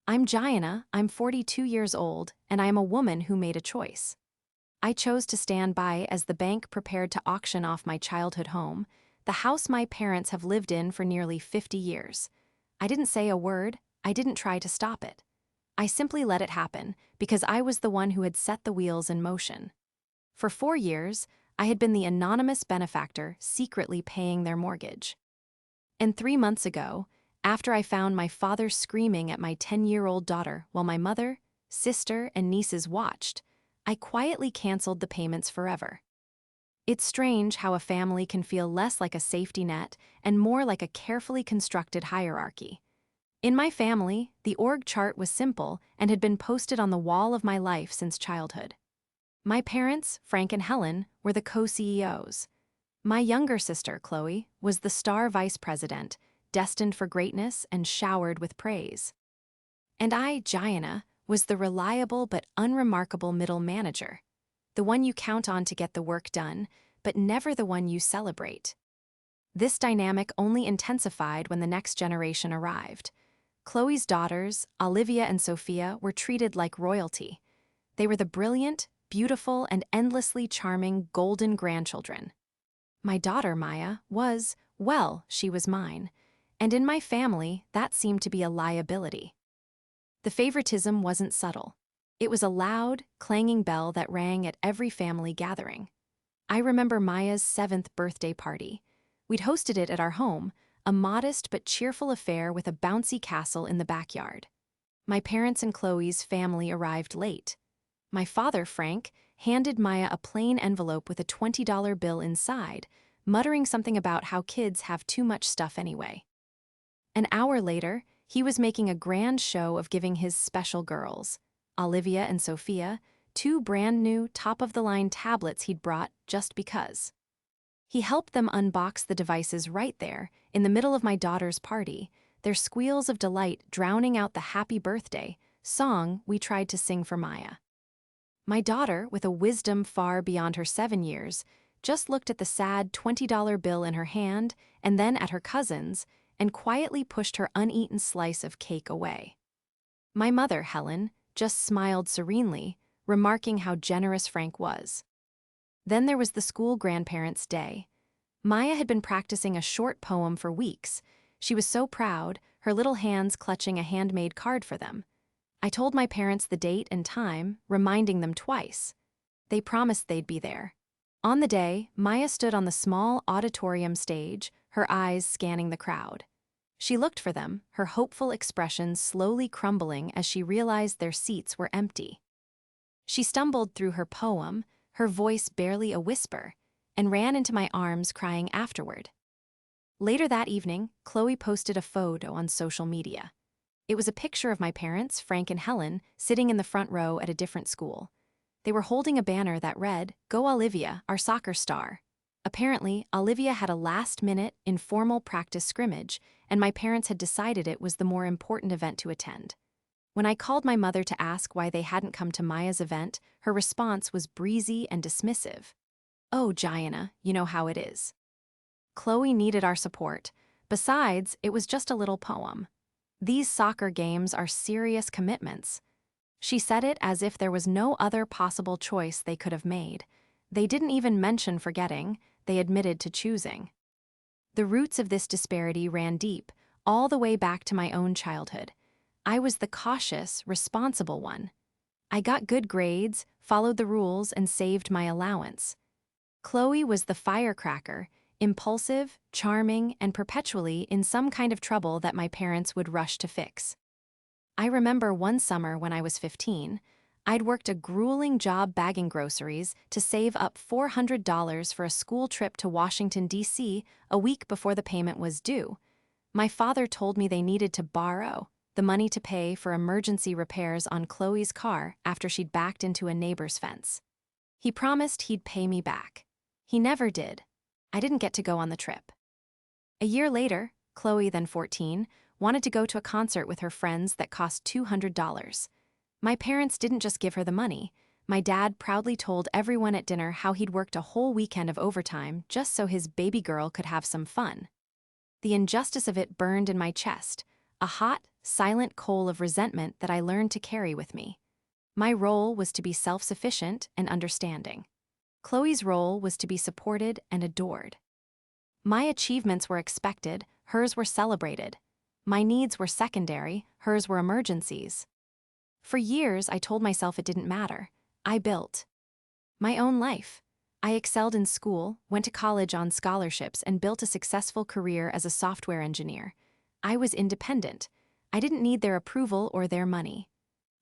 I'm Gianna, I'm 42 years old, and I am a woman who made a choice. I chose to stand by as the bank prepared to auction off my childhood home, the house my parents have lived in for nearly 50 years. I didn't say a word, I didn't try to stop it. I simply let it happen because I was the one who had set the wheels in motion. For 4 years, I had been the anonymous benefactor secretly paying their mortgage. And 3 months ago, after I found my father screaming at my 10-year-old daughter while my mother, sister, and nieces watched, I quietly canceled the payments forever. It's strange how a family can feel less like a safety net and more like a carefully constructed hierarchy. In my family, the org chart was simple and had been posted on the wall of my life since childhood. My parents, Frank and Helen, were the co-CEOs. My younger sister, Chloe, was the star vice president, destined for greatness and showered with praise. And I, Gianna, was the reliable but unremarkable middle manager, the one you count on to get the work done, but never the one you celebrate. This dynamic only intensified when the next generation arrived. Chloe's daughters, Olivia and Sophia, were treated like royalty. They were the brilliant, beautiful, and endlessly charming golden grandchildren. My daughter, Maya, she was mine. And in my family, that seemed to be a liability. The favoritism wasn't subtle. It was a loud, clanging bell that rang at every family gathering. I remember Maya's 7th birthday party. We'd hosted it at our home, a modest but cheerful affair with a bouncy castle in the backyard. My parents and Chloe's family arrived late. My father, Frank, handed Maya a plain envelope with a $20 bill inside, muttering something about how kids have too much stuff anyway. An hour later, he was making a grand show of giving his special girls, Olivia and Sophia, 2 brand-new, top-of-the-line tablets he'd brought just because. He helped them unbox the devices right there, in the middle of my daughter's party, their squeals of delight drowning out the happy birthday song we tried to sing for Maya. My daughter, with a wisdom far beyond her 7 years, just looked at the sad $20 bill in her hand and then at her cousins, and quietly pushed her uneaten slice of cake away. My mother, Helen, just smiled serenely, remarking how generous Frank was. Then there was the school grandparents' day. Maya had been practicing a short poem for weeks. She was so proud, her little hands clutching a handmade card for them. I told my parents the date and time, reminding them twice. They promised they'd be there. On the day, Maya stood on the small auditorium stage, her eyes scanning the crowd. She looked for them, her hopeful expression slowly crumbling as she realized their seats were empty. She stumbled through her poem, her voice barely a whisper, and ran into my arms crying afterward. Later that evening, Chloe posted a photo on social media. It was a picture of my parents, Frank and Helen, sitting in the front row at a different school. They were holding a banner that read, "Go Olivia, our soccer star." Apparently, Olivia had a last-minute, informal practice scrimmage, and my parents had decided it was the more important event to attend. When I called my mother to ask why they hadn't come to Maya's event, her response was breezy and dismissive. "Oh, Gianna, you know how it is." Chloe needed our support. Besides, it was just a little poem. These soccer games are serious commitments. She said it as if there was no other possible choice they could have made. They didn't even mention forgetting, they admitted to choosing. The roots of this disparity ran deep, all the way back to my own childhood. I was the cautious, responsible one. I got good grades, followed the rules, and saved my allowance. Chloe was the firecracker, impulsive, charming, and perpetually in some kind of trouble that my parents would rush to fix. I remember one summer when I was 15, I'd worked a grueling job bagging groceries to save up $400 for a school trip to Washington, D.C. a week before the payment was due. My father told me they needed to borrow the money to pay for emergency repairs on Chloe's car after she'd backed into a neighbor's fence. He promised he'd pay me back. He never did. I didn't get to go on the trip. A year later, Chloe, then 14, wanted to go to a concert with her friends that cost $200. My parents didn't just give her the money. My dad proudly told everyone at dinner how he'd worked a whole weekend of overtime just so his baby girl could have some fun. The injustice of it burned in my chest. a hot, silent coal of resentment that I learned to carry with me. My role was to be self-sufficient and understanding. Chloe's role was to be supported and adored. My achievements were expected, hers were celebrated. My needs were secondary, hers were emergencies. For years, I told myself it didn't matter. I built my own life. I excelled in school, went to college on scholarships, and built a successful career as a software engineer. I was independent. I didn't need their approval or their money.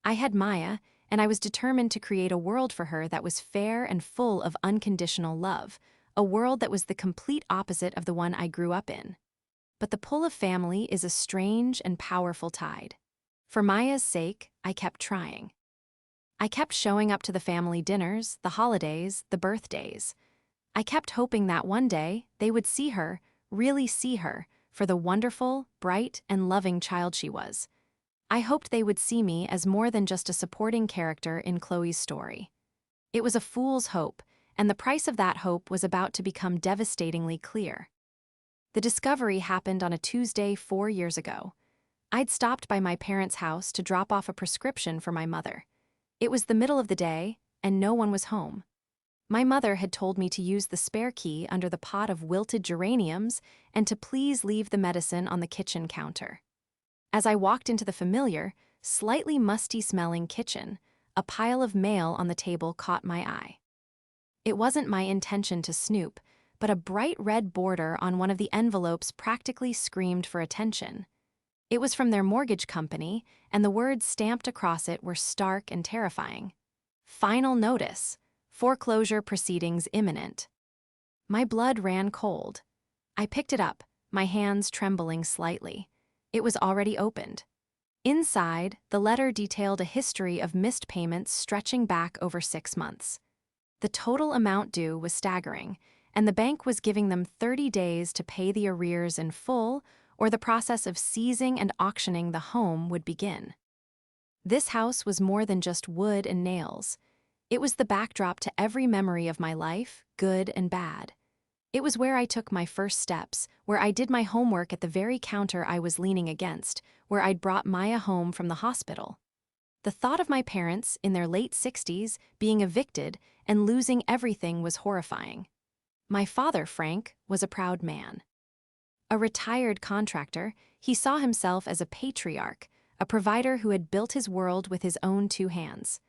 I had Maya, and I was determined to create a world for her that was fair and full of unconditional love, a world that was the complete opposite of the one I grew up in. But the pull of family is a strange and powerful tide. For Maya's sake, I kept trying. I kept showing up to the family dinners, the holidays, the birthdays. I kept hoping that one day they would see her, really see her, for the wonderful, bright, and loving child she was. I hoped they would see me as more than just a supporting character in Chloe's story. It was a fool's hope, and the price of that hope was about to become devastatingly clear. The discovery happened on a Tuesday 4 years ago. I'd stopped by my parents' house to drop off a prescription for my mother. It was the middle of the day, and no one was home. My mother had told me to use the spare key under the pot of wilted geraniums and to please leave the medicine on the kitchen counter. As I walked into the familiar, slightly musty-smelling kitchen, a pile of mail on the table caught my eye. It wasn't my intention to snoop, but a bright red border on one of the envelopes practically screamed for attention. It was from their mortgage company, and the words stamped across it were stark and terrifying. Final notice. Foreclosure proceedings imminent. My blood ran cold. I picked it up, my hands trembling slightly. It was already opened. Inside, the letter detailed a history of missed payments stretching back over 6 months. The total amount due was staggering, and the bank was giving them 30 days to pay the arrears in full, or the process of seizing and auctioning the home would begin. This house was more than just wood and nails. It was the backdrop to every memory of my life, good and bad. It was where I took my first steps, where I did my homework at the very counter I was leaning against, where I'd brought Maya home from the hospital. The thought of my parents, in their late 60s, being evicted and losing everything was horrifying. My father, Frank, was a proud man. A retired contractor, he saw himself as a patriarch, a provider who had built his world with his own 2 hands.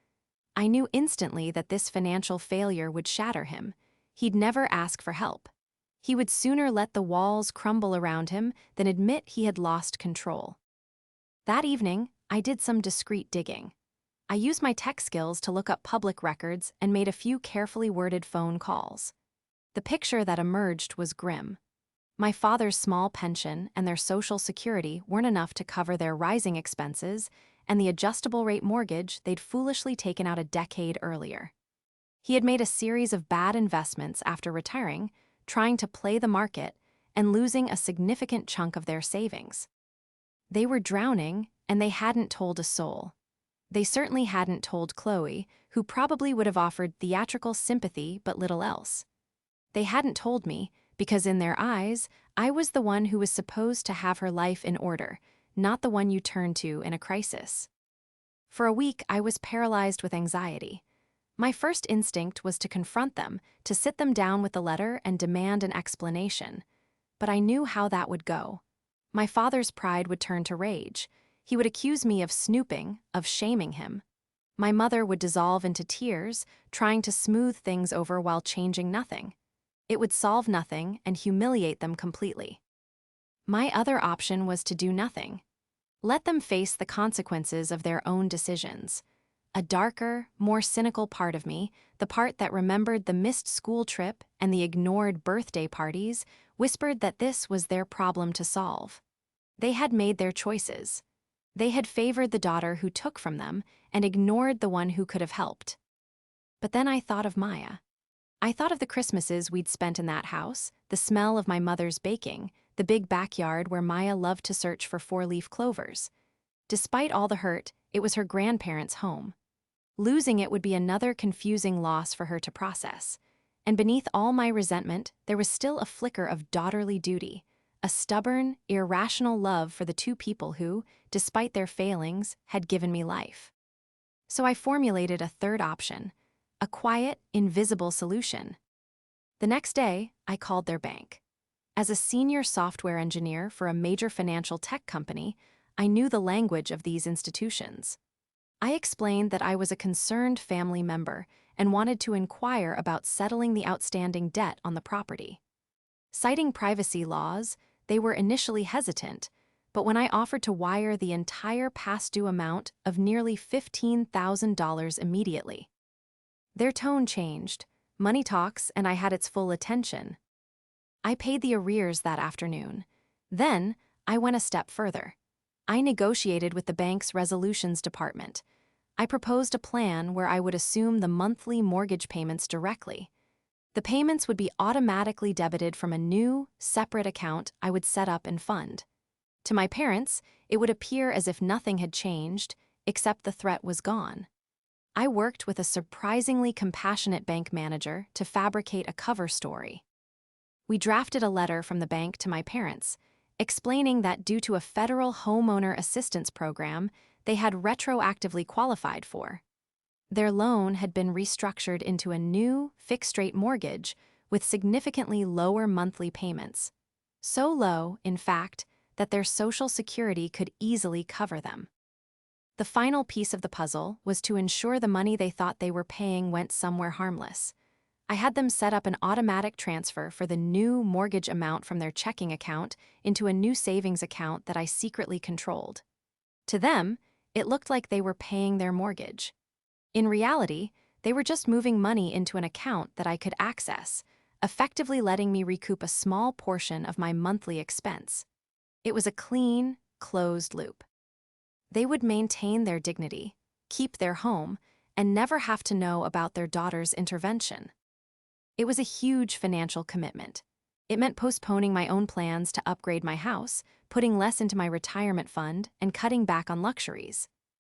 I knew instantly that this financial failure would shatter him. He'd never ask for help. He would sooner let the walls crumble around him than admit he had lost control. That evening, I did some discreet digging. I used my tech skills to look up public records and made a few carefully worded phone calls. The picture that emerged was grim. My father's small pension and their Social Security weren't enough to cover their rising expenses and the adjustable-rate mortgage they'd foolishly taken out a decade earlier. He had made a series of bad investments after retiring, trying to play the market and losing a significant chunk of their savings. They were drowning, and they hadn't told a soul. They certainly hadn't told Chloe, who probably would have offered theatrical sympathy but little else. They hadn't told me, because in their eyes, I was the one who was supposed to have her life in order, not the one you turn to in a crisis. For a week, I was paralyzed with anxiety. My first instinct was to confront them, to sit them down with the letter and demand an explanation. But I knew how that would go. My father's pride would turn to rage. He would accuse me of snooping, of shaming him. My mother would dissolve into tears, trying to smooth things over while changing nothing. It would solve nothing and humiliate them completely. My other option was to do nothing. Let them face the consequences of their own decisions. A darker, more cynical part of me, the part that remembered the missed school trip and the ignored birthday parties, whispered that this was their problem to solve. They had made their choices. They had favored the daughter who took from them and ignored the one who could have helped. But then I thought of Maya. I thought of the Christmases we'd spent in that house, the smell of my mother's baking, the big backyard where Maya loved to search for 4-leaf clovers. Despite all the hurt, it was her grandparents' home. Losing it would be another confusing loss for her to process. And beneath all my resentment, there was still a flicker of daughterly duty, a stubborn, irrational love for the two people who, despite their failings, had given me life. So I formulated a third option, a quiet, invisible solution. The next day, I called their bank. As a senior software engineer for a major financial tech company, I knew the language of these institutions. I explained that I was a concerned family member and wanted to inquire about settling the outstanding debt on the property. Citing privacy laws, they were initially hesitant, but when I offered to wire the entire past due amount of nearly $15,000 immediately, their tone changed. Money talks, and I had its full attention. I paid the arrears that afternoon. Then, I went a step further. I negotiated with the bank's resolutions department. I proposed a plan where I would assume the monthly mortgage payments directly. The payments would be automatically debited from a new, separate account I would set up and fund. To my parents, it would appear as if nothing had changed, except the threat was gone. I worked with a surprisingly compassionate bank manager to fabricate a cover story. We drafted a letter from the bank to my parents, explaining that due to a federal homeowner assistance program they had retroactively qualified for, their loan had been restructured into a new, fixed-rate mortgage with significantly lower monthly payments. So low, in fact, that their Social Security could easily cover them. The final piece of the puzzle was to ensure the money they thought they were paying went somewhere harmless. I had them set up an automatic transfer for the new mortgage amount from their checking account into a new savings account that I secretly controlled. To them, it looked like they were paying their mortgage. In reality, they were just moving money into an account that I could access, effectively letting me recoup a small portion of my monthly expense. It was a clean, closed loop. They would maintain their dignity, keep their home, and never have to know about their daughter's intervention. It was a huge financial commitment. It meant postponing my own plans to upgrade my house, putting less into my retirement fund, and cutting back on luxuries.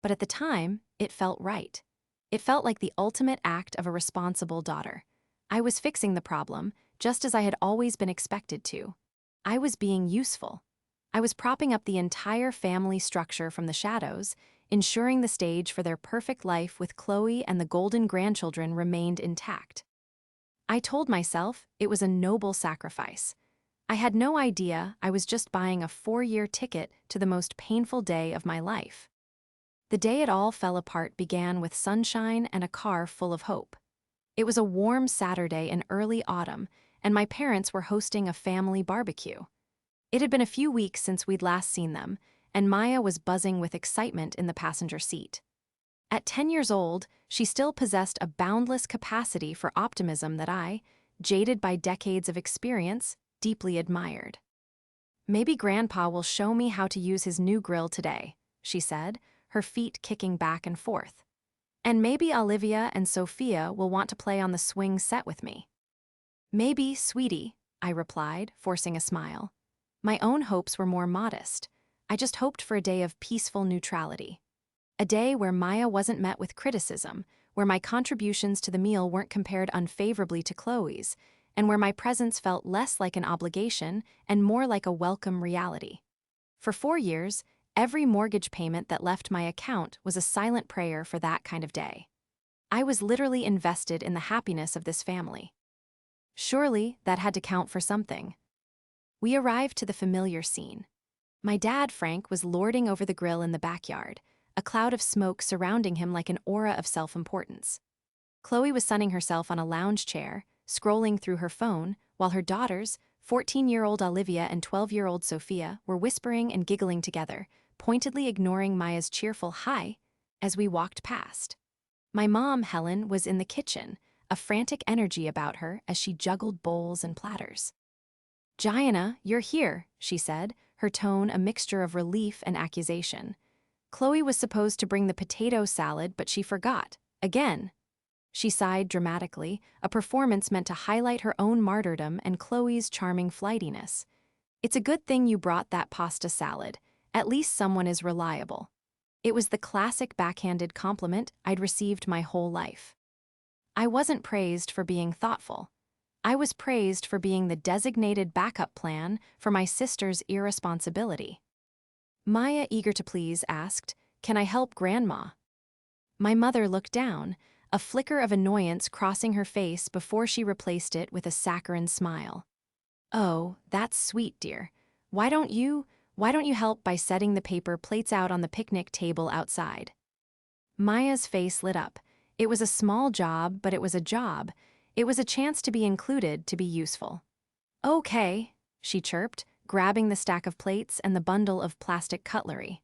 But at the time, it felt right. It felt like the ultimate act of a responsible daughter. I was fixing the problem, just as I had always been expected to. I was being useful. I was propping up the entire family structure from the shadows, ensuring the stage for their perfect life with Chloe and the golden grandchildren remained intact. I told myself it was a noble sacrifice. I had no idea I was just buying a 4-year ticket to the most painful day of my life. The day it all fell apart began with sunshine and a car full of hope. It was a warm Saturday in early autumn, and my parents were hosting a family barbecue. It had been a few weeks since we'd last seen them, and Maya was buzzing with excitement in the passenger seat. At 10 years old, she still possessed a boundless capacity for optimism that I, jaded by decades of experience, deeply admired. "Maybe Grandpa will show me how to use his new grill today," she said, her feet kicking back and forth. "And maybe Olivia and Sophia will want to play on the swing set with me." "Maybe, sweetie," I replied, forcing a smile. My own hopes were more modest. I just hoped for a day of peaceful neutrality. A day where Maya wasn't met with criticism, where my contributions to the meal weren't compared unfavorably to Chloe's, and where my presence felt less like an obligation and more like a welcome reality. For 4 years, every mortgage payment that left my account was a silent prayer for that kind of day. I was literally invested in the happiness of this family. Surely, that had to count for something. We arrived to the familiar scene. My dad, Frank, was lording over the grill in the backyard, a cloud of smoke surrounding him like an aura of self-importance. Chloe was sunning herself on a lounge chair, scrolling through her phone, while her daughters, 14-year-old Olivia and 12-year-old Sophia, were whispering and giggling together, pointedly ignoring Maya's cheerful hi as we walked past. My mom, Helen, was in the kitchen, a frantic energy about her as she juggled bowls and platters. "Gianna, you're here," she said, her tone a mixture of relief and accusation. Chloe was supposed to bring the potato salad, but she forgot. Again. She sighed dramatically, a performance meant to highlight her own martyrdom and Chloe's charming flightiness. "It's a good thing you brought that pasta salad. At least someone is reliable." It was the classic backhanded compliment I'd received my whole life. I wasn't praised for being thoughtful. I was praised for being the designated backup plan for my sister's irresponsibility. Maya, eager to please, asked, "Can I help Grandma?" My mother looked down, a flicker of annoyance crossing her face before she replaced it with a saccharine smile. "Oh, that's sweet, dear. Why don't you help by setting the paper plates out on the picnic table outside?" Maya's face lit up. It was a small job, but it was a job. It was a chance to be included, to be useful. "Okay," she chirped, grabbing the stack of plates and the bundle of plastic cutlery.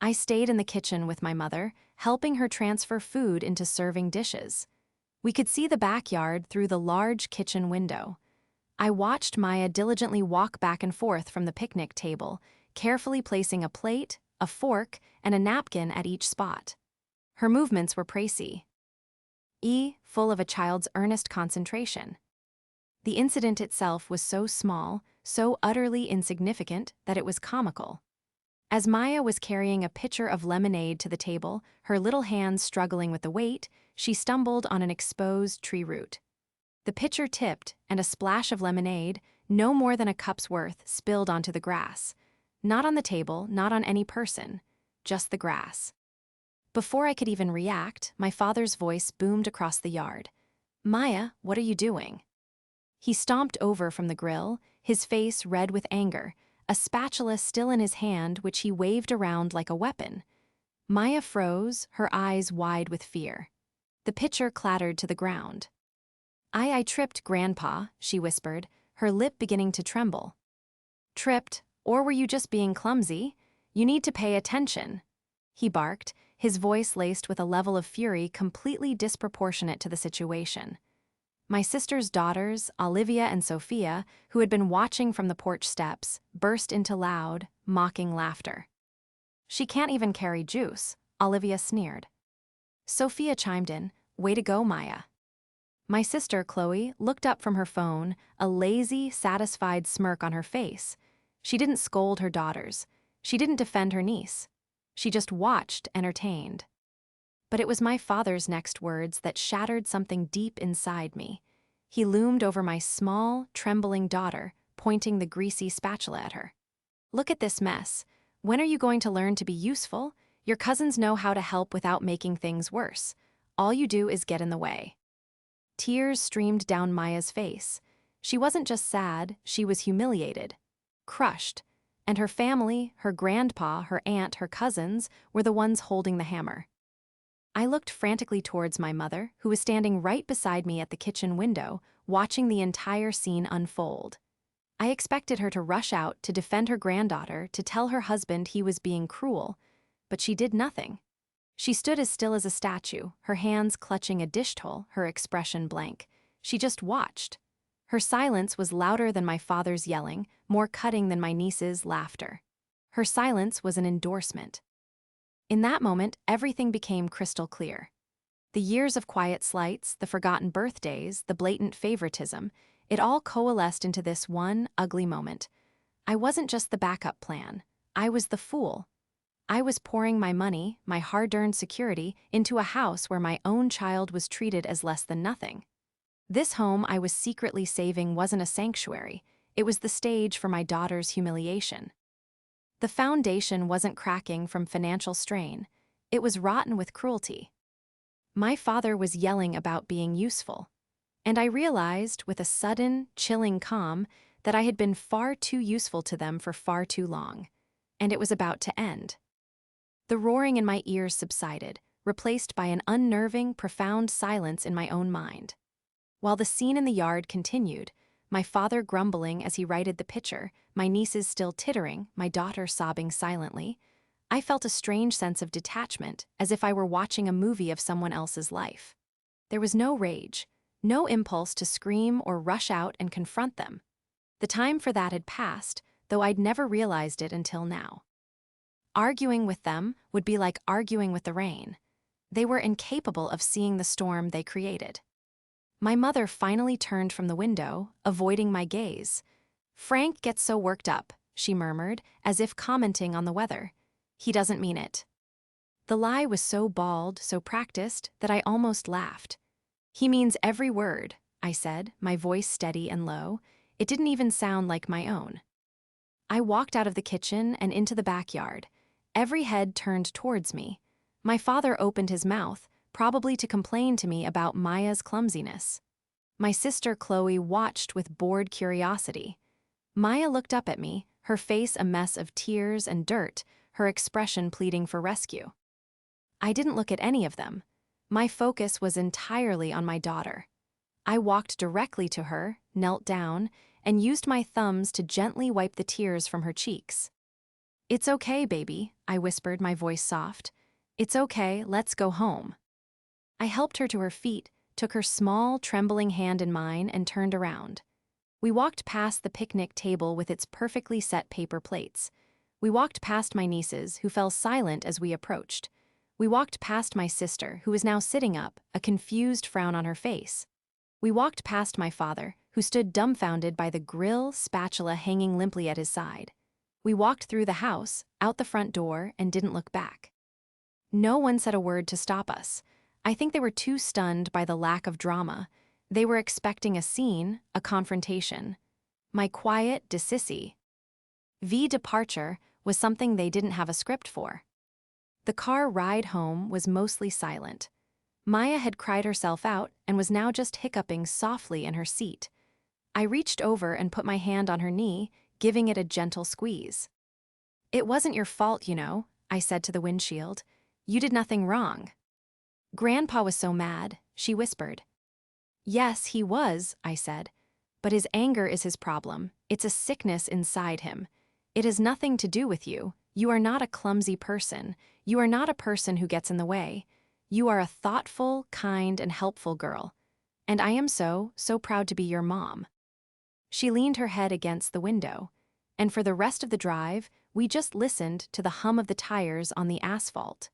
I stayed in the kitchen with my mother, helping her transfer food into serving dishes. We could see the backyard through the large kitchen window. I watched Maya diligently walk back and forth from the picnic table, carefully placing a plate, a fork, and a napkin at each spot. Her movements were précis, full of a child's earnest concentration. The incident itself was so small, so utterly insignificant, that it was comical. As Maya was carrying a pitcher of lemonade to the table, her little hands struggling with the weight, she stumbled on an exposed tree root. The pitcher tipped, and a splash of lemonade, no more than a cup's worth, spilled onto the grass. Not on the table, not on any person, just the grass. Before I could even react, my father's voice boomed across the yard. "Maya, what are you doing?" He stomped over from the grill, his face red with anger, a spatula still in his hand which he waved around like a weapon. Maya froze, her eyes wide with fear. The pitcher clattered to the ground. I tripped, Grandpa," she whispered, her lip beginning to tremble. "Tripped, or were you just being clumsy? You need to pay attention," he barked, his voice laced with a level of fury completely disproportionate to the situation. My sister's daughters, Olivia and Sophia, who had been watching from the porch steps, burst into loud, mocking laughter. "She can't even carry juice," Olivia sneered. Sophia chimed in, "Way to go, Maya." My sister, Chloe, looked up from her phone, a lazy, satisfied smirk on her face. She didn't scold her daughters. She didn't defend her niece. She just watched, entertained. But it was my father's next words that shattered something deep inside me. He loomed over my small, trembling daughter, pointing the greasy spatula at her. "Look at this mess. When are you going to learn to be useful? Your cousins know how to help without making things worse. All you do is get in the way." Tears streamed down Maya's face. She wasn't just sad, she was humiliated, crushed. And her family, her grandpa, her aunt, her cousins, were the ones holding the hammer. I looked frantically towards my mother, who was standing right beside me at the kitchen window, watching the entire scene unfold. I expected her to rush out to defend her granddaughter, to tell her husband he was being cruel, but she did nothing. She stood as still as a statue, her hands clutching a dish towel, her expression blank. She just watched. Her silence was louder than my father's yelling, more cutting than my niece's laughter. Her silence was an endorsement. In that moment, everything became crystal clear. The years of quiet slights, the forgotten birthdays, the blatant favoritism, it all coalesced into this one ugly moment. I wasn't just the backup plan. I was the fool. I was pouring my money, my hard-earned security, into a house where my own child was treated as less than nothing. This home I was secretly saving wasn't a sanctuary. It was the stage for my daughter's humiliation. The foundation wasn't cracking from financial strain. It was rotten with cruelty. My father was yelling about being useful. And I realized, with a sudden, chilling calm, that I had been far too useful to them for far too long. And it was about to end. The roaring in my ears subsided, replaced by an unnerving, profound silence in my own mind. While the scene in the yard continued, my father grumbling as he righted the pitcher, my nieces still tittering, my daughter sobbing silently, I felt a strange sense of detachment, as if I were watching a movie of someone else's life. There was no rage, no impulse to scream or rush out and confront them. The time for that had passed, though I'd never realized it until now. Arguing with them would be like arguing with the rain. They were incapable of seeing the storm they created. My mother finally turned from the window, avoiding my gaze. "Frank gets so worked up," she murmured, as if commenting on the weather. "He doesn't mean it." The lie was so bald, so practiced, that I almost laughed. "He means every word. I said, my voice steady and low. It didn't even sound like my own. I walked out of the kitchen and into the backyard. Every head turned towards me. My father opened his mouth, probably to complain to me about Maya's clumsiness. My sister Chloe watched with bored curiosity. Maya looked up at me, her face a mess of tears and dirt, her expression pleading for rescue. I didn't look at any of them. My focus was entirely on my daughter. I walked directly to her, knelt down, and used my thumbs to gently wipe the tears from her cheeks. "It's okay, baby," I whispered, my voice soft. "It's okay, let's go home." I helped her to her feet, took her small, trembling hand in mine, and turned around. We walked past the picnic table with its perfectly set paper plates. We walked past my nieces, who fell silent as we approached. We walked past my sister, who was now sitting up, a confused frown on her face. We walked past my father, who stood dumbfounded by the grill spatula hanging limply at his side. We walked through the house, out the front door, and didn't look back. No one said a word to stop us. I think they were too stunned by the lack of drama. They were expecting a scene, a confrontation. My quiet departure was something they didn't have a script for. The car ride home was mostly silent. Maya had cried herself out and was now just hiccuping softly in her seat. I reached over and put my hand on her knee, giving it a gentle squeeze. "It wasn't your fault, you know," I said to the windshield. "You did nothing wrong." "Grandpa was so mad," she whispered. "Yes, he was," I said. "But his anger is his problem. It's a sickness inside him. It has nothing to do with you. You are not a clumsy person. You are not a person who gets in the way. You are a thoughtful, kind, and helpful girl. And I am so proud to be your mom." She leaned her head against the window, and for the rest of the drive, we just listened to the hum of the tires on the asphalt.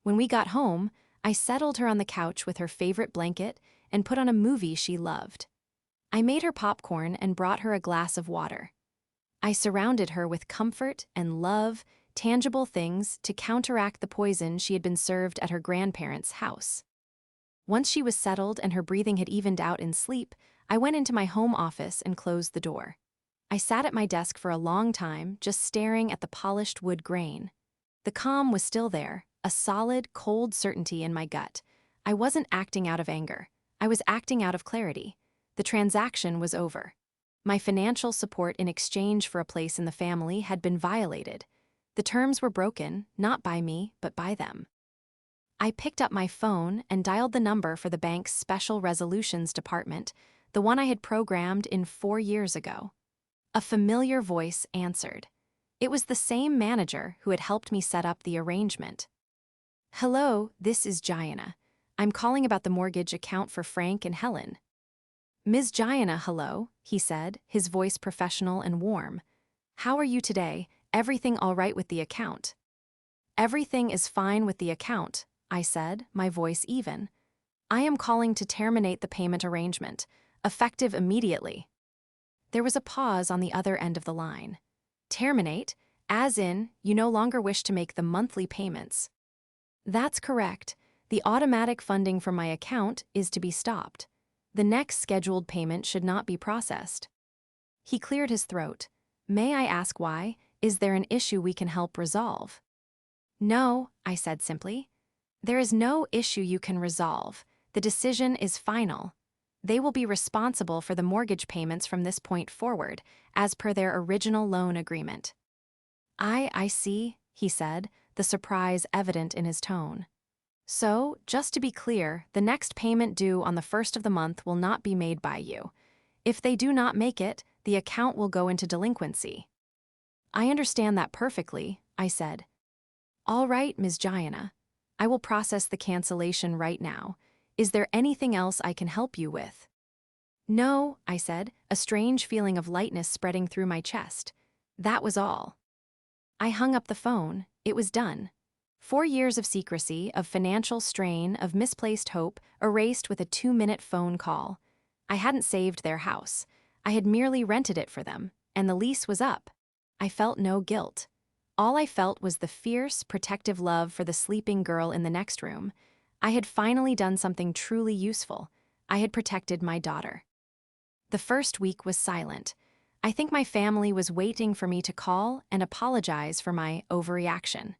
When we got home, I settled her on the couch with her favorite blanket and put on a movie she loved. I made her popcorn and brought her a glass of water. I surrounded her with comfort and love, tangible things to counteract the poison she had been served at her grandparents' house. Once she was settled and her breathing had evened out in sleep, I went into my home office and closed the door. I sat at my desk for a long time, just staring at the polished wood grain. The calm was still there, a solid, cold certainty in my gut. I wasn't acting out of anger. I was acting out of clarity. The transaction was over. My financial support in exchange for a place in the family had been violated. The terms were broken, not by me, but by them. I picked up my phone and dialed the number for the bank's Special Resolutions Department, the one I had programmed in 4 years ago. A familiar voice answered. It was the same manager who had helped me set up the arrangement. "Hello, this is Jayana. I'm calling about the mortgage account for Frank and Helen." "Ms. Jayana, hello," he said, his voice professional and warm. "How are you today? Everything all right with the account?" "Everything is fine with the account," I said, my voice even. "I am calling to terminate the payment arrangement, effective immediately." There was a pause on the other end of the line. "Terminate? As in, you no longer wish to make the monthly payments?" "That's correct. The automatic funding from my account is to be stopped. The next scheduled payment should not be processed." He cleared his throat. "May I ask why? Is there an issue we can help resolve?" "No," I said simply. "There is no issue you can resolve. The decision is final. They will be responsible for the mortgage payments from this point forward, as per their original loan agreement." I see," he said, the surprise evident in his tone. "So, just to be clear, the next payment due on the 1st of the month will not be made by you. If they do not make it, the account will go into delinquency." "I understand that perfectly," I said. "All right, Ms. Jayana. I will process the cancellation right now. Is there anything else I can help you with?" "No," I said, a strange feeling of lightness spreading through my chest. That was all. I hung up the phone. It was done. 4 years of secrecy, of financial strain, of misplaced hope, erased with a 2-minute phone call. I hadn't saved their house. I had merely rented it for them, and the lease was up. I felt no guilt. All I felt was the fierce, protective love for the sleeping girl in the next room. I had finally done something truly useful. I had protected my daughter. The first week was silent. I think my family was waiting for me to call and apologize for my overreaction.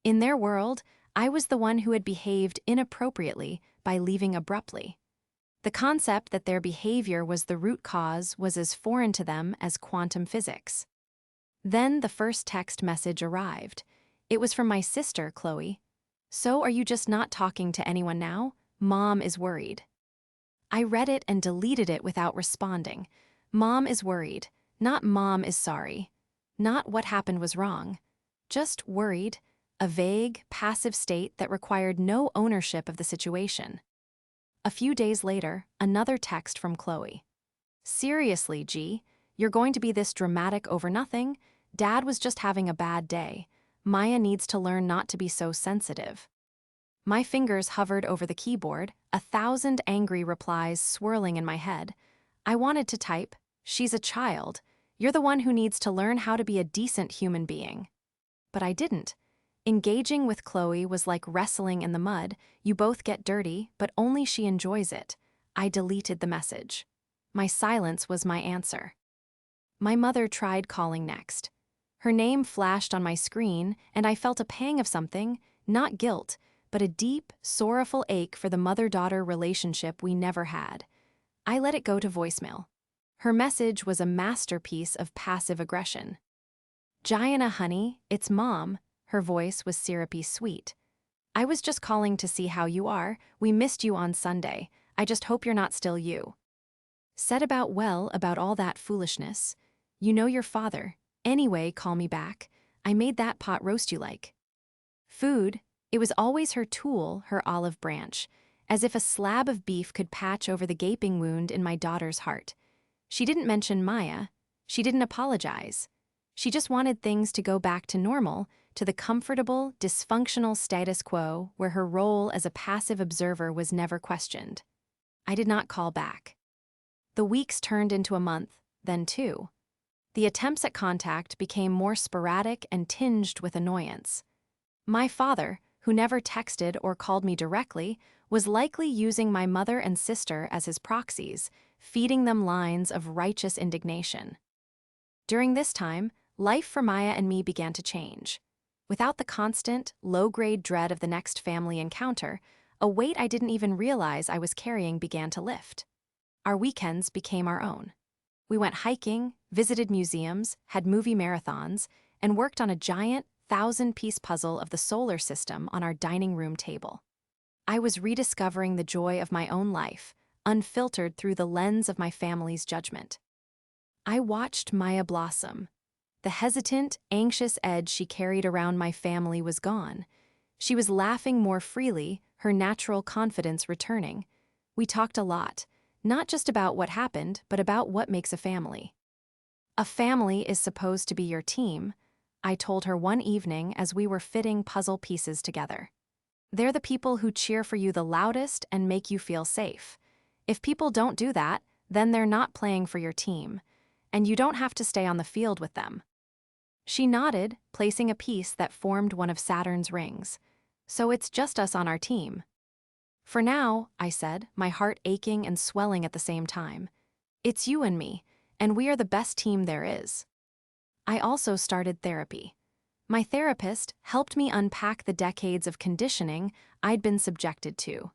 In their world, I was the one who had behaved inappropriately by leaving abruptly. The concept that their behavior was the root cause was as foreign to them as quantum physics. Then the first text message arrived. It was from my sister, Chloe. "So are you just not talking to anyone now? Mom is worried." I read it and deleted it without responding. Mom is worried, not mom is sorry. Not what happened was wrong. Just worried, a vague, passive state that required no ownership of the situation. A few days later, another text from Chloe. "Seriously, G, you're going to be this dramatic over nothing? Dad was just having a bad day. Maya needs to learn not to be so sensitive." My fingers hovered over the keyboard, 1,000 angry replies swirling in my head. I wanted to type, "She's a child. You're the one who needs to learn how to be a decent human being." But I didn't. Engaging with Chloe was like wrestling in the mud. You both get dirty, but only she enjoys it. I deleted the message. My silence was my answer. My mother tried calling next. Her name flashed on my screen, and I felt a pang of something, not guilt, but a deep, sorrowful ache for the mother-daughter relationship we never had. I let it go to voicemail. Her message was a masterpiece of passive aggression. "Gianna, honey, it's Mom." Her voice was syrupy sweet. "I was just calling to see how you are. We missed you on Sunday. I just hope you're not still you." Said about all that foolishness. "You know your father. Anyway, call me back. I made that pot roast you like." Food. It was always her tool, her olive branch, as if a slab of beef could patch over the gaping wound in my daughter's heart. She didn't mention Maya. She didn't apologize. She just wanted things to go back to normal, to the comfortable, dysfunctional status quo where her role as a passive observer was never questioned. I did not call back. The weeks turned into a month, then 2. The attempts at contact became more sporadic and tinged with annoyance. My father, who never texted or called me directly, was likely using my mother and sister as his proxies, feeding them lines of righteous indignation. During this time, life for Maya and me began to change. Without the constant, low-grade dread of the next family encounter, a weight I didn't even realize I was carrying began to lift. Our weekends became our own. We went hiking, visited museums, had movie marathons, and worked on a giant, 1,000-piece puzzle of the solar system on our dining room table. I was rediscovering the joy of my own life, unfiltered through the lens of my family's judgment. I watched Maya blossom. The hesitant, anxious edge she carried around my family was gone. She was laughing more freely, her natural confidence returning. We talked a lot, not just about what happened, but about what makes a family. "A family is supposed to be your team," I told her one evening as we were fitting puzzle pieces together. "They're the people who cheer for you the loudest and make you feel safe. If people don't do that, then they're not playing for your team, and you don't have to stay on the field with them." She nodded, placing a piece that formed one of Saturn's rings. "So it's just us on our team." "For now," I said, my heart aching and swelling at the same time. "It's you and me, and we are the best team there is." I also started therapy. My therapist helped me unpack the decades of conditioning I'd been subjected to.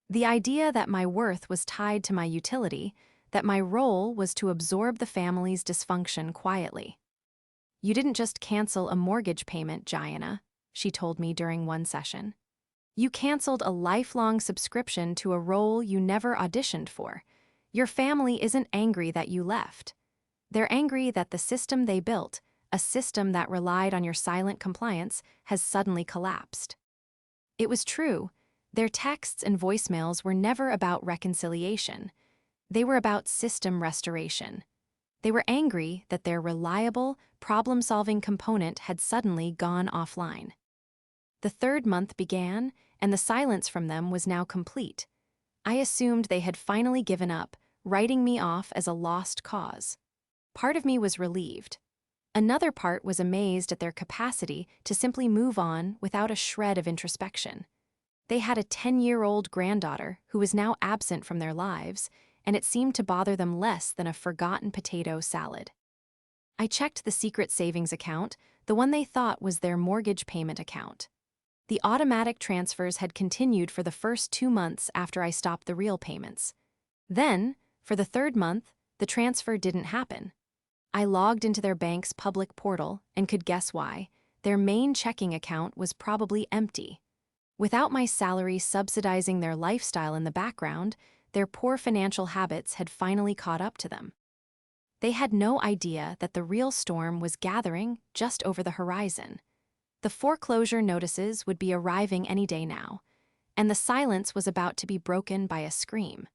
The idea that my worth was tied to my utility, that my role was to absorb the family's dysfunction quietly. "You didn't just cancel a mortgage payment, Gianna," she told me during one session. "You canceled a lifelong subscription to a role you never auditioned for. Your family isn't angry that you left. They're angry that the system they built, a system that relied on your silent compliance, has suddenly collapsed." It was true. Their texts and voicemails were never about reconciliation. They were about system restoration. They were angry that their reliable, problem-solving component had suddenly gone offline. The 3rd month began, and the silence from them was now complete. I assumed they had finally given up, writing me off as a lost cause. Part of me was relieved. Another part was amazed at their capacity to simply move on without a shred of introspection. They had a 10-year-old granddaughter who was now absent from their lives, and it seemed to bother them less than a forgotten potato salad. I checked the secret savings account, the one they thought was their mortgage payment account. The automatic transfers had continued for the first 2 months after I stopped the real payments. Then, for the third month, the transfer didn't happen. I logged into their bank's public portal and could guess why. Their main checking account was probably empty. Without my salary subsidizing their lifestyle in the background, their poor financial habits had finally caught up to them. They had no idea that the real storm was gathering just over the horizon. The foreclosure notices would be arriving any day now, and the silence was about to be broken by a scream.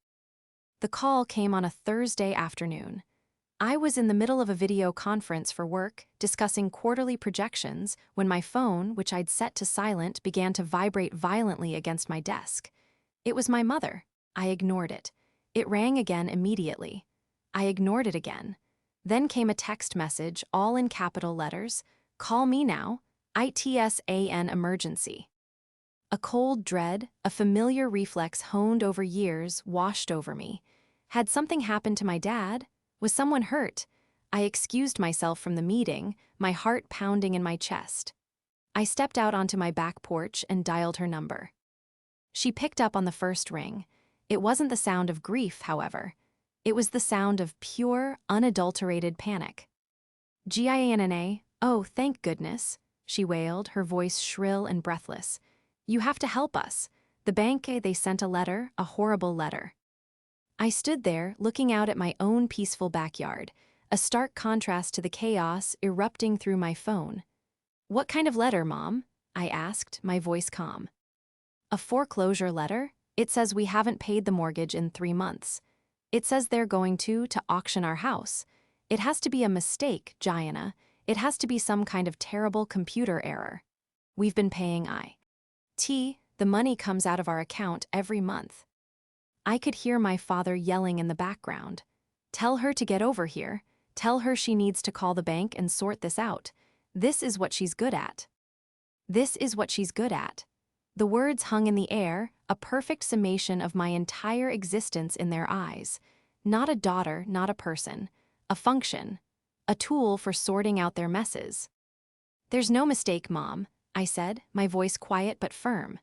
The call came on a Thursday afternoon. I was in the middle of a video conference for work, discussing quarterly projections, when my phone, which I'd set to silent, began to vibrate violently against my desk. It was my mother. I ignored it. It rang again immediately. I ignored it again. Then came a text message, all in capital letters. "Call me now. ITSAN emergency." A cold dread, a familiar reflex honed over years, washed over me. Had something happened to my dad? Was someone hurt? I excused myself from the meeting, my heart pounding in my chest. I stepped out onto my back porch and dialed her number. She picked up on the first ring. It wasn't the sound of grief, however. It was the sound of pure, unadulterated panic. "Gianna, oh, thank goodness," she wailed, her voice shrill and breathless. "You have to help us. The bank, they sent a letter, a horrible letter." I stood there, looking out at my own peaceful backyard, a stark contrast to the chaos erupting through my phone. "What kind of letter, Mom?" I asked, my voice calm. "A foreclosure letter. It says we haven't paid the mortgage in 3 months. It says they're going to auction our house. It has to be a mistake, Gianna. It has to be some kind of terrible computer error. We've been paying the money comes out of our account every month." I could hear my father yelling in the background. "Tell her to get over here. Tell her she needs to call the bank and sort this out. This is what she's good at. This is what she's good at." The words hung in the air, a perfect summation of my entire existence in their eyes. Not a daughter, not a person. A function. A tool for sorting out their messes. "There's no mistake, Mom," I said, my voice quiet but firm.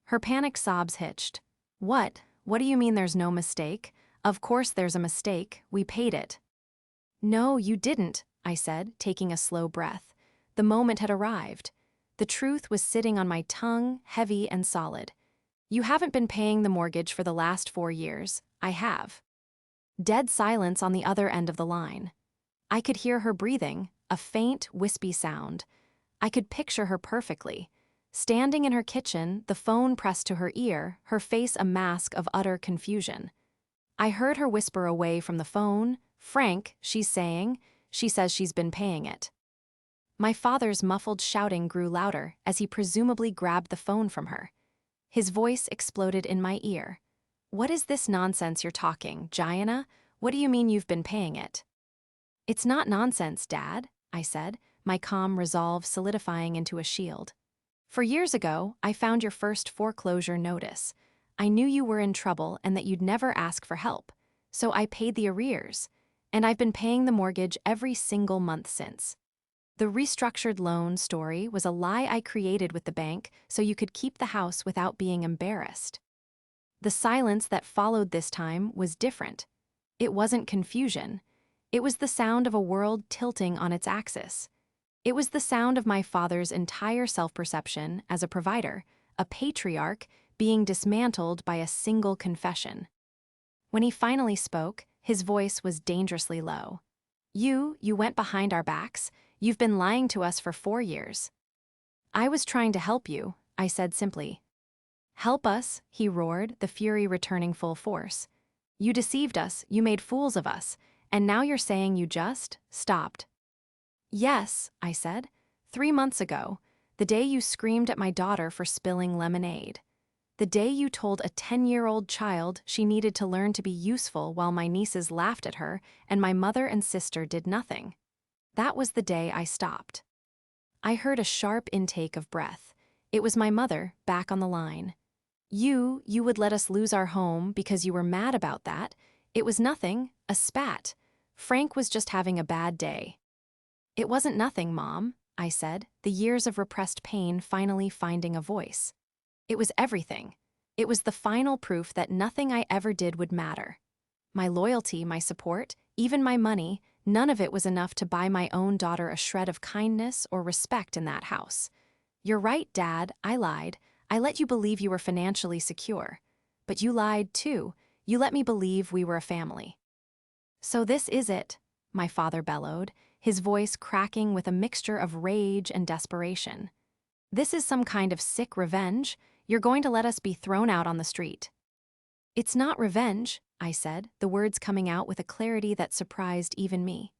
Her panicked sobs hitched. What do you mean there's no mistake? Of course there's a mistake. We paid it." "No, you didn't," I said, taking a slow breath. The moment had arrived. The truth was sitting on my tongue, heavy and solid. "You haven't been paying the mortgage for the last 4 years. I have." Dead silence on the other end of the line. I could hear her breathing, a faint, wispy sound. I could picture her perfectly. Standing in her kitchen, the phone pressed to her ear, her face a mask of utter confusion. I heard her whisper away from the phone, "Frank, she's saying, she says she's been paying it." My father's muffled shouting grew louder as he presumably grabbed the phone from her. His voice exploded in my ear. "What is this nonsense you're talking, Gianna? What do you mean you've been paying it?" "It's not nonsense, Dad," I said, my calm resolve solidifying into a shield. "For years ago, I found your first foreclosure notice. I knew you were in trouble and that you'd never ask for help, so I paid the arrears, and I've been paying the mortgage every single month since. The restructured loan story was a lie I created with the bank so you could keep the house without being embarrassed." The silence that followed this time was different. It wasn't confusion. It was the sound of a world tilting on its axis. It was the sound of my father's entire self-perception as a provider, a patriarch, being dismantled by a single confession. When he finally spoke, his voice was dangerously low. You went behind our backs. You've been lying to us for 4 years." "I was trying to help you," I said simply. "Help us," he roared, the fury returning full force. "You deceived us, you made fools of us, and now you're saying you just stopped." "Yes," I said. 3 months ago, the day you screamed at my daughter for spilling lemonade. The day you told a 10-year-old child she needed to learn to be useful while my nieces laughed at her and my mother and sister did nothing. That was the day I stopped." I heard a sharp intake of breath. It was my mother, back on the line. You would let us lose our home because you were mad about that. It was nothing, a spat. Frank was just having a bad day. It wasn't nothing, Mom, I said, the years of repressed pain finally finding a voice. It was everything. It was the final proof that nothing I ever did would matter. My loyalty, my support, even my money, none of it was enough to buy my own daughter a shred of kindness or respect in that house. You're right, Dad, I lied. I let you believe you were financially secure. But you lied, too. You let me believe we were a family. So this is it, my father bellowed, his voice cracking with a mixture of rage and desperation. This is some kind of sick revenge? You're going to let us be thrown out on the street. It's not revenge, I said, the words coming out with a clarity that surprised even me.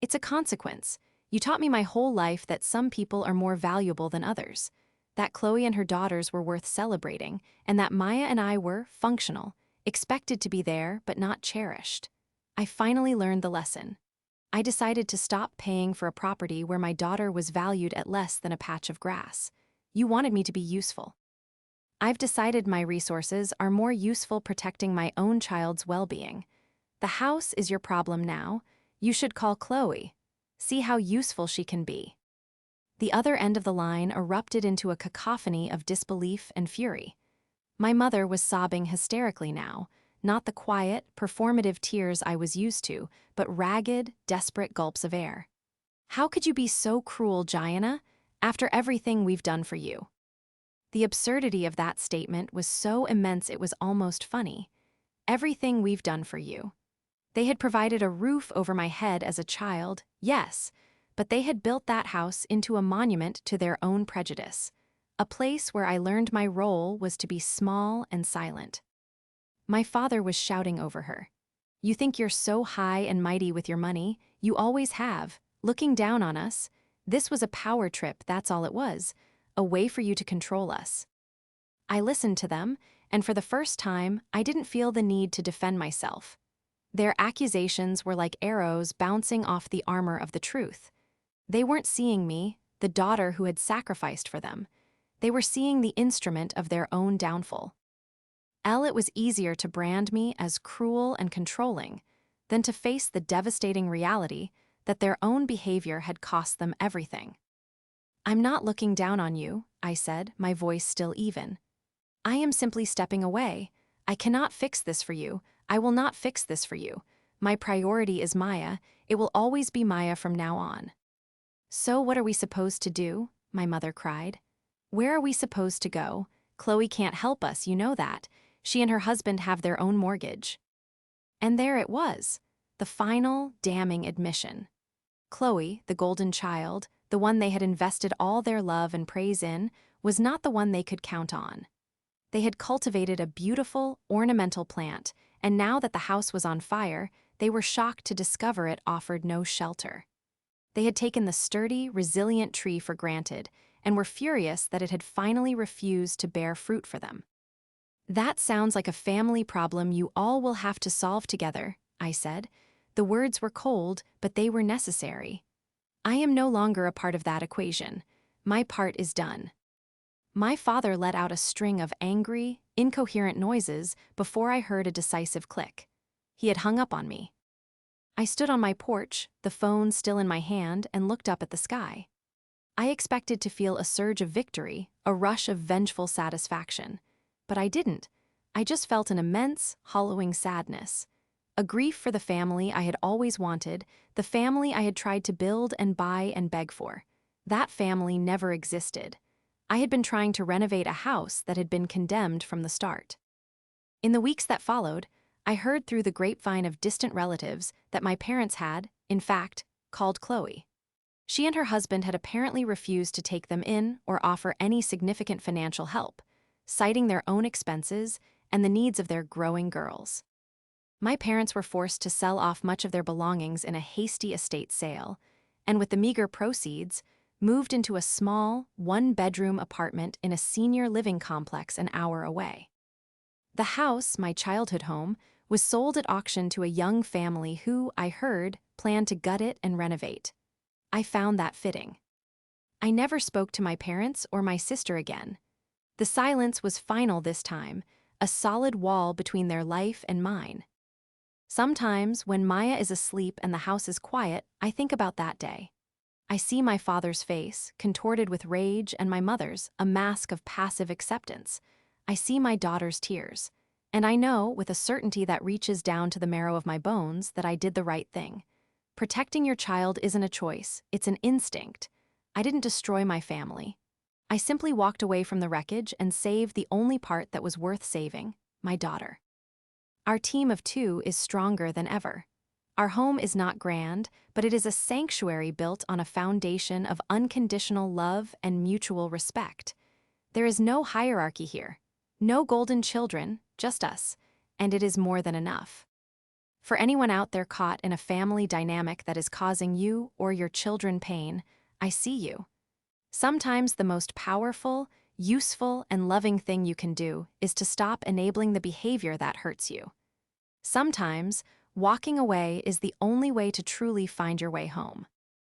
It's a consequence. You taught me my whole life that some people are more valuable than others, that Chloe and her daughters were worth celebrating, and that Maya and I were functional, expected to be there but not cherished. I finally learned the lesson. I decided to stop paying for a property where my daughter was valued at less than a patch of grass. You wanted me to be useful. I've decided my resources are more useful protecting my own child's well-being. The house is your problem now. You should call Chloe. See how useful she can be. The other end of the line erupted into a cacophony of disbelief and fury. My mother was sobbing hysterically now, not the quiet, performative tears I was used to, but ragged, desperate gulps of air. How could you be so cruel, Gianna, after everything we've done for you? The absurdity of that statement was so immense it was almost funny. Everything we've done for you. They had provided a roof over my head as a child, yes, but they had built that house into a monument to their own prejudice, a place where I learned my role was to be small and silent. My father was shouting over her. You think you're so high and mighty with your money, you always have, looking down on us. This was a power trip, that's all it was, a way for you to control us. I listened to them, and for the first time, I didn't feel the need to defend myself. Their accusations were like arrows bouncing off the armor of the truth. They weren't seeing me, the daughter who had sacrificed for them. They were seeing the instrument of their own downfall. It was easier to brand me as cruel and controlling than to face the devastating reality that their own behavior had cost them everything. I'm not looking down on you, I said, my voice still even. I am simply stepping away. I cannot fix this for you. I will not fix this for you. My priority is Maya. It will always be Maya from now on. So what are we supposed to do? My mother cried. Where are we supposed to go? Chloe can't help us, you know that. She and her husband have their own mortgage. And there it was, the final, damning admission. Chloe, the golden child, the one they had invested all their love and praise in, was not the one they could count on. They had cultivated a beautiful, ornamental plant, and now that the house was on fire, they were shocked to discover it offered no shelter. They had taken the sturdy, resilient tree for granted, and were furious that it had finally refused to bear fruit for them. That sounds like a family problem you all will have to solve together, I said. The words were cold, but they were necessary. I am no longer a part of that equation. My part is done. My father let out a string of angry, incoherent noises before I heard a decisive click. He had hung up on me. I stood on my porch, the phone still in my hand, and looked up at the sky. I expected to feel a surge of victory, a rush of vengeful satisfaction. But I didn't. I just felt an immense, hollowing sadness. A grief for the family I had always wanted, the family I had tried to build and buy and beg for. That family never existed. I had been trying to renovate a house that had been condemned from the start. In the weeks that followed, I heard through the grapevine of distant relatives that my parents had, in fact, called Chloe. She and her husband had apparently refused to take them in or offer any significant financial help, citing their own expenses and the needs of their growing girls. My parents were forced to sell off much of their belongings in a hasty estate sale, and with the meager proceeds, moved into a small, one-bedroom apartment in a senior living complex an hour away. The house, my childhood home, was sold at auction to a young family who, I heard, planned to gut it and renovate. I found that fitting. I never spoke to my parents or my sister again. The silence was final this time, a solid wall between their life and mine. Sometimes, when Maya is asleep and the house is quiet, I think about that day. I see my father's face, contorted with rage, and my mother's, a mask of passive acceptance. I see my daughter's tears. And I know, with a certainty that reaches down to the marrow of my bones, that I did the right thing. Protecting your child isn't a choice, it's an instinct. I didn't destroy my family. I simply walked away from the wreckage and saved the only part that was worth saving, my daughter. Our team of two is stronger than ever. Our home is not grand, but it is a sanctuary built on a foundation of unconditional love and mutual respect. There is no hierarchy here, no golden children, just us, and it is more than enough. For anyone out there caught in a family dynamic that is causing you or your children pain, I see you. Sometimes the most powerful, useful, and loving thing you can do is to stop enabling the behavior that hurts you. Sometimes, walking away is the only way to truly find your way home.